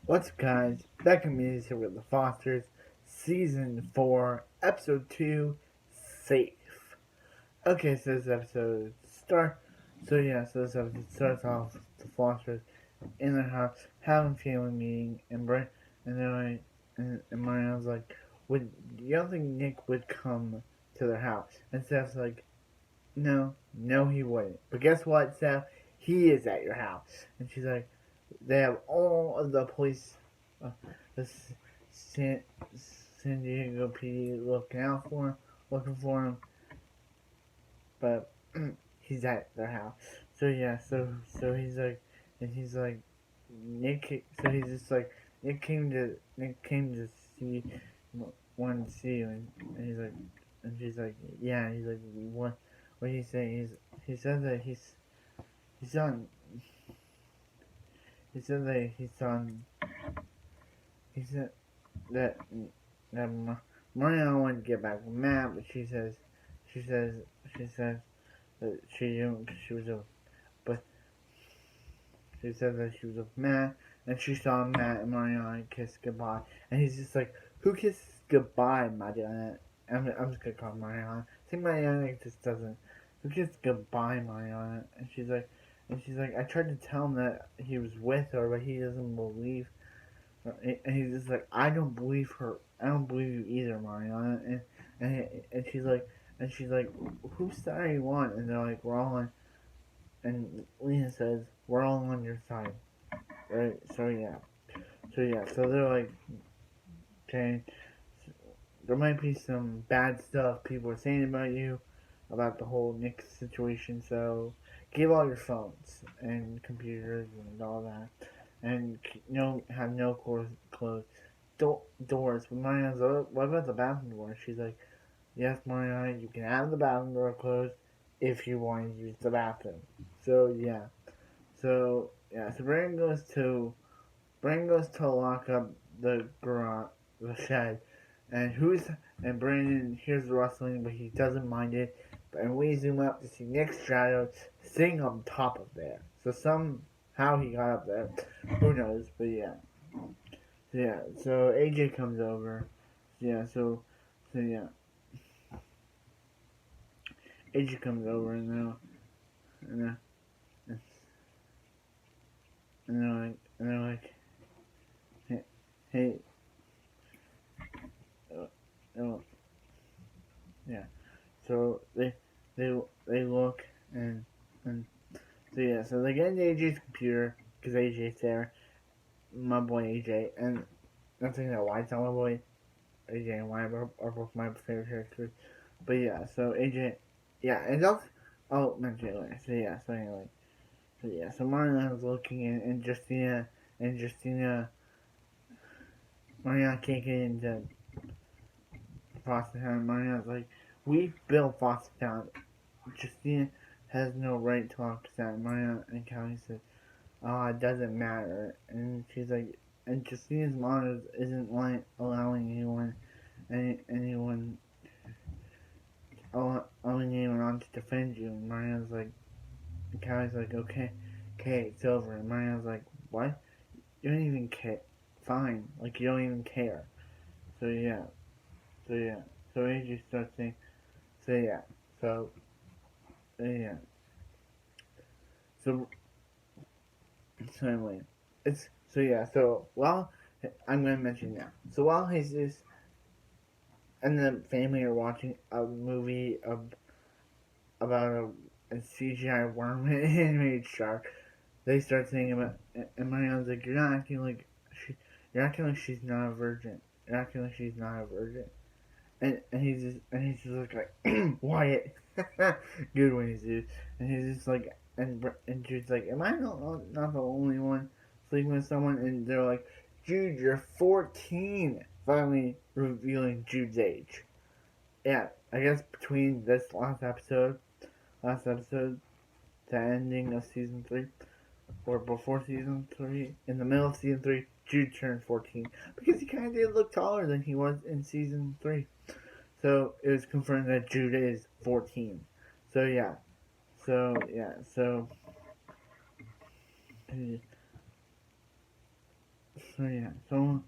What's up, guys? Back in Media here with the Fosters, Season 4, Episode 2, Safe. Okay, so this episode this episode starts off with the Fosters in their house having a family meeting, and they're like, and Mariana's like, would you don't think Nick would come to their house? And Steph's like, no, he wouldn't. But guess what, Steph? He is at your house. And she's like, they have all of the police, uh, the San, San Diego PD looking for him, but he's at their house. So yeah, so he's like, So he's just like, Nick came to see, wanted to see you, and he's like, and she's like, yeah, and he's like, what he's saying? He said that he's on. He said that he's on. He said that that Mariana wanted to get back with Matt, but she says, she says that she didn't. But she said that she was with Matt, and she saw Matt and Mariana kiss goodbye, and he's just like, who kisses goodbye, Mariana? I'm just gonna call her Mariana. I think Mariana just doesn't. Who kissed goodbye, Mariana? And she's like, I tried to tell him that he was with her, but he doesn't believe. And he's just like, I don't believe her. I don't believe you either, Mariana. And she's like, whose side are you on? And they're like, we're all on. And Lena says, we're all on your side, right? So they're like, okay, there might be some bad stuff people are saying about you, about the whole Nick situation. So give all your phones and computers and all that, and have no closed doors. But Mariana's like, what about the bathroom door? She's like, yes, Mariana, you can have the bathroom door closed if you want to use the bathroom. So yeah, so Brandon goes to lock up the garage, the shed, and Brandon hears the rustling, but he doesn't mind it. And we zoom up to see Nick's shadow sitting on top of there. So somehow he got up there. Who knows? But yeah. So AJ comes over. Yeah, so yeah. AJ comes over and, uh, and they're like, hey, hey, oh, yeah. So they look and so they get into AJ's computer because AJ's there, my boy AJ, and I'm thinking that why it's not my boy AJ and Y are both my favorite characters. But yeah, so AJ, yeah, and I'll mention it later. So Mariana's looking and Justina, Mariana can't get into Foster Town. Mariana's like, we built Foster Town. Justina has no right to talk to that. Mariana and Callie said, oh, it doesn't matter. And she's like, and Justina's mom isn't like allowing anyone on to defend you. And Mariana's like, and Callie's like, okay, it's over. And Mariana's like, what? You don't even care. Fine, like you don't even care. So yeah, so yeah, so AJ starts saying, so yeah, so yeah, so so anyway, it's so yeah, so while I'm gonna mention now, so while Jesus and the family are watching a movie about a CGI worm animated shark, they start saying about, and Mariana's like, you're acting like she's not a virgin. You're acting like she's not a virgin. And he's just like Wyatt, good one he's dude. And he's just like, and Jude's like, am I not the only one sleeping with someone? And they're like, Jude, you're 14. Finally revealing Jude's age. Yeah, I guess between this last episode, the ending of season 3, or before season 3, in the middle of season 3, Jude turned 14 because he kind of did look taller than he was in season 3. So it was confirmed that Jude is 14. So yeah. So yeah. So yeah. So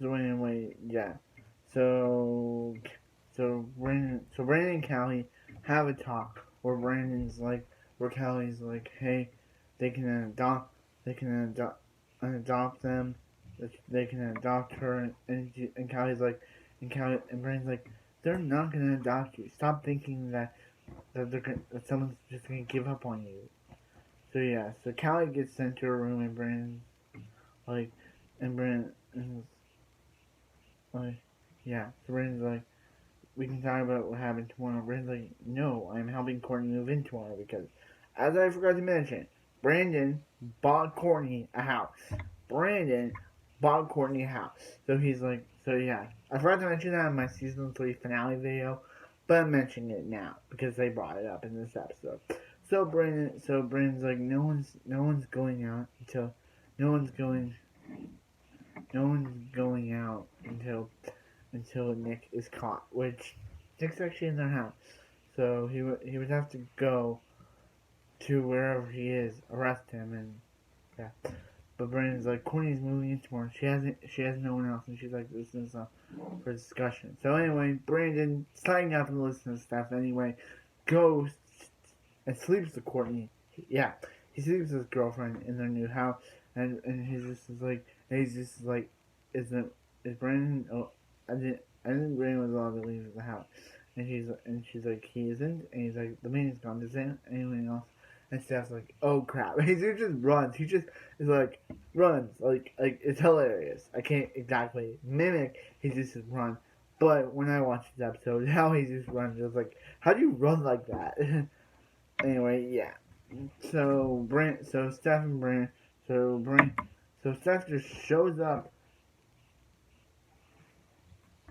anyway, yeah. So Brandon and Callie have a talk where where Callie's like, hey, they can adopt, they can adopt them, they can adopt her, and Callie's like, and Brandon's like, they're not gonna adopt you. Stop thinking that someone's just gonna give up on you. So yeah, so Callie gets sent to her room, and Brandon's like, and Brandon is like, yeah. So Brandon's like, we can talk about what happened tomorrow. Brandon's like, no, I'm helping Courtney move in tomorrow because, as I forgot to mention, Brandon bought Courtney a house. Brandon bought Courtney a house. So he's like, so yeah. I forgot to mention that in my season 3 finale video, but I'm mentioning it now because they brought it up in this episode. So Brandon's like, no one's going out until, no one's going, no one's going out until Nick is caught, which Nick's actually in their house. So he would have to go to wherever he is, arrest him, and yeah. But Brandon's like, Courtney's moving in tomorrow. She has no one else, and she's like, this is for discussion. So anyway, Brandon, signing up and listening to stuff anyway, goes and sleeps with Courtney. Yeah, he sleeps with his girlfriend in their new house, and he's just like, is Brandon? Oh, I didn't Brandon was allowed to leave the house, and she's like, he isn't, and he's like, the man is gone. Does anyone else? And Steph's like, oh crap. He just runs. He just is like, runs. Like it's hilarious. I can't exactly mimic. He just run. But when I watched this episode, how he just runs, it was like, how do you run like that? Anyway, yeah. So Steph and Brand, so Steph just shows up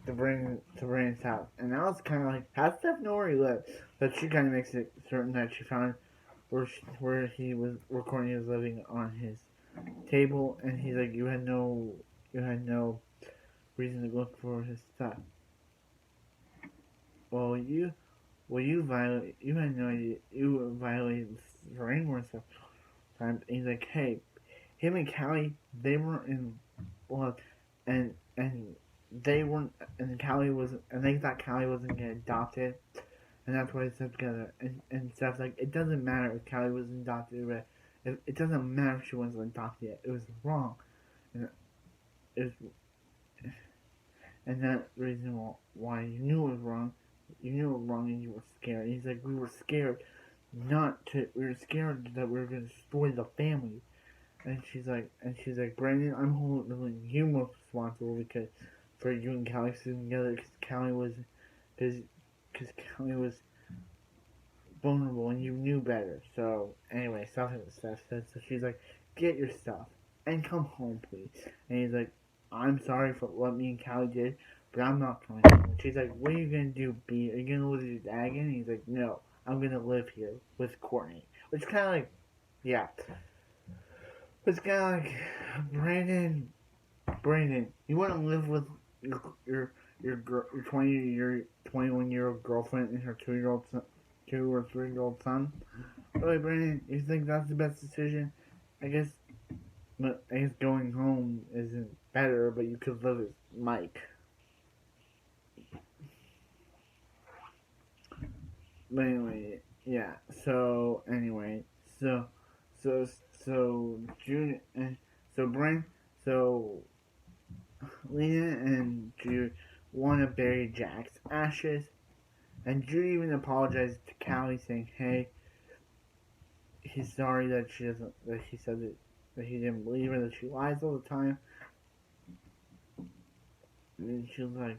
to Brand's house, and now it's kind of like, how does Steph know where he lives? But she kind of makes it certain that she found where Courtney was living on his table, and he's like, you had no reason to look for his stuff. You had no idea, you violated the framework stuff. And he's like, hey, him and Callie, they weren't in love, and they weren't, and they thought Callie wasn't gonna adopt it, and that's why they slept together. And Steph's like, it doesn't matter if Callie was adopted, but it doesn't matter if she wasn't adopted yet. It was wrong, and it was, and that reason why you knew it was wrong, and you were scared. And he's like, we were scared, we were scared that we were gonna destroy the family. And she's like, Brandon, I'm holding you most responsible because for you and Callie sitting together, because Callie was vulnerable and you knew better. So anyway, something that Steph said. So she's like, get your stuff and come home, please. And he's like, I'm sorry for what me and Callie did, but I'm not coming home. And she's like, what are you gonna do, B? Are you gonna live with your dad again? And he's like, no, I'm gonna live here with Courtney. Which kind of like, yeah. It's kind of like, Brandon, you want to live with your 21-year-old girlfriend and her 2 or 3-year-old son? Really, Brandon, you think that's the best decision? I guess going home isn't better, but you could live with Mike. But anyway, yeah. So anyway, so June and so Lena and Jude want to bury Jack's ashes, and Jude even apologized to Callie, saying, "Hey, he's sorry that he said that he didn't believe her, that she lies all the time." And she was like,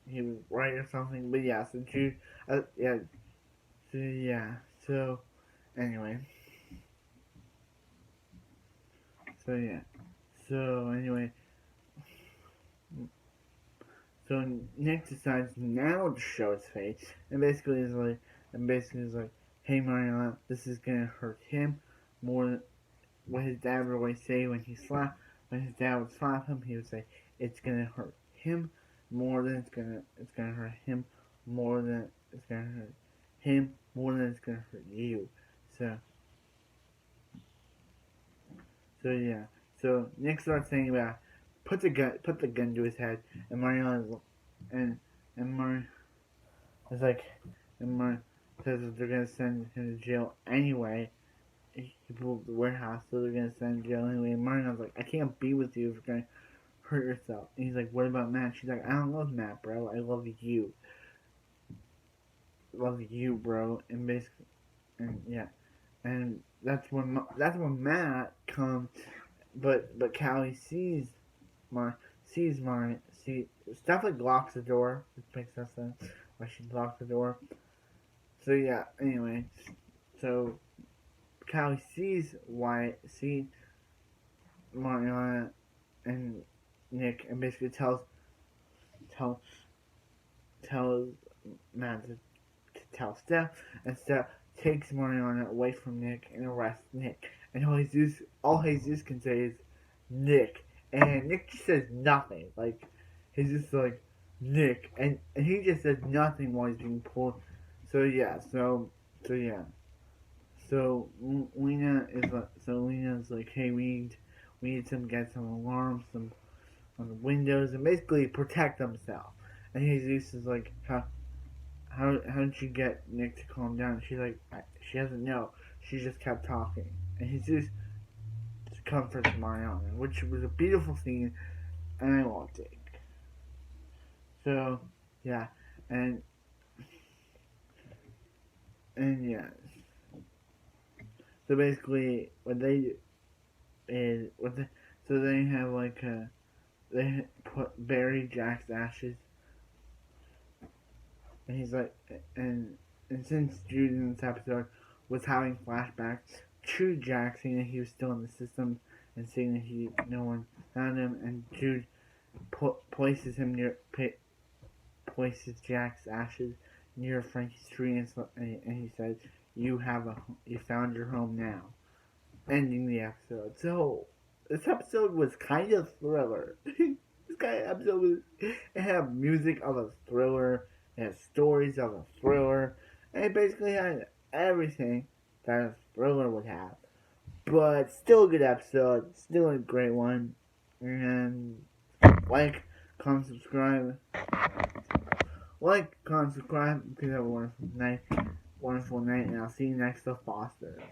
he was right or something. But yeah, so Jude, so anyway, so anyway. So Nick decides now to show his face, and basically is like, hey Mariana, this is gonna hurt him more than what his dad would always say when his dad would slap him. He would say, it's gonna hurt him more than it's gonna hurt him more than it's gonna hurt him more than it's gonna hurt you. So yeah. So Nick starts saying about put the gun to his head, and Mariana and Mario is like, and Mario says that they're gonna send him to jail anyway. He blew up the warehouse, so they're gonna send him to jail anyway. And Mario's like, I can't be with you if you're gonna hurt yourself. And he's like, what about Matt? She's like, I don't love Matt, bro. I love you. Love you, bro. And basically, and yeah, and that's when Matt comes. But Callie sees Stephanie locks the door, which makes no sense why she locked the door. So yeah, anyway, so Callie sees Mariana and Nick, and basically tells Matt to tell Steph, and Steph takes Mariana away from Nick and arrests Nick. And all Jesus can say is Nick, and Nick just says nothing. Like, he's just like Nick, and he just says nothing while he's being pulled. So yeah, so yeah. So Lena's like, hey, we need to get some alarms, some on the windows, and basically protect themselves. And Jesus is like, how did you get Nick to calm down? She's like, she doesn't know. She just kept talking, and Jesus comforts Mariana, which was a beautiful scene, and I loved it. So yeah, and yeah. So basically, what they do is so they have like they bury Jack's ashes, and he's like, and since Jude in this episode was having flashbacks to Jack, seeing that he was still in the system and seeing that no one found him, and Jude places Jack's ashes near Frankie's tree, and he says, "You found your home now," ending the episode. So this episode was kind of thriller. This kind of episode was, it had music of a thriller, it had stories of a thriller, and it basically had everything that a thriller would have. But still a good episode, still a great one. And like, comment, subscribe. Like, comment, subscribe. You have a wonderful night, and I'll see you next to Foster's.